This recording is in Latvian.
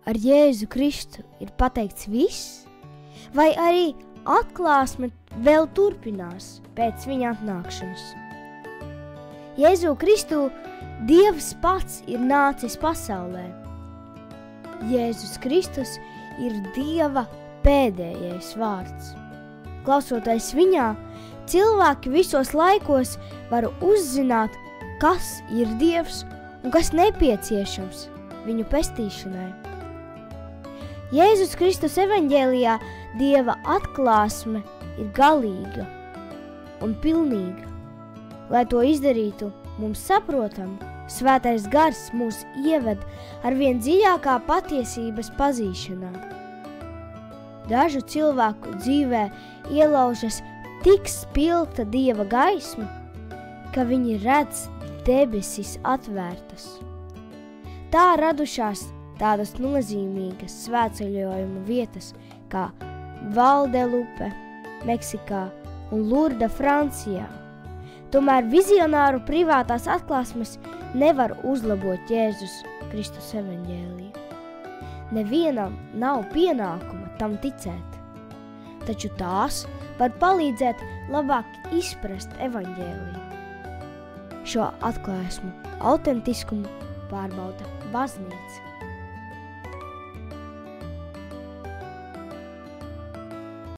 ar Jēzu Kristu ir pateikts viss, vai arī atklāsme vēl turpinās pēc viņa atnākšanas? Jēzu Kristu Dievs pats ir nācis pasaulē. Jēzus Kristus ir Dieva pēdējais vārds. Klausoties viņā, cilvēki visos laikos var uzzināt, kas ir Dievs un kas nepieciešams viņu pestīšanai. Jēzus Kristus evaņģēlijā Dieva atklāsme ir galīga un pilnīga. Lai to izdarītu, mums saprotam, Svētais Gars mūs ieved arvien dziļākā patiesības pazīšanā. Dažu cilvēku dzīvē ielaužas tik spilgta Dieva gaisma, ka viņi redz debesis atvērtas. Tā radušās tādas nozīmīgas svētceļojuma vietas kā Valdelupe, Meksikā un Lurda, Francijā. Tomēr vizionāru privātās atklāsmes nevar uzlabot Jēzus Kristus evaņģēliju. Nevienam nav pienākuma tam ticēt, taču tās var palīdzēt labāk izprast evaņģēliju. Šo atklāsmu autentiskumu pārbauda baznīca.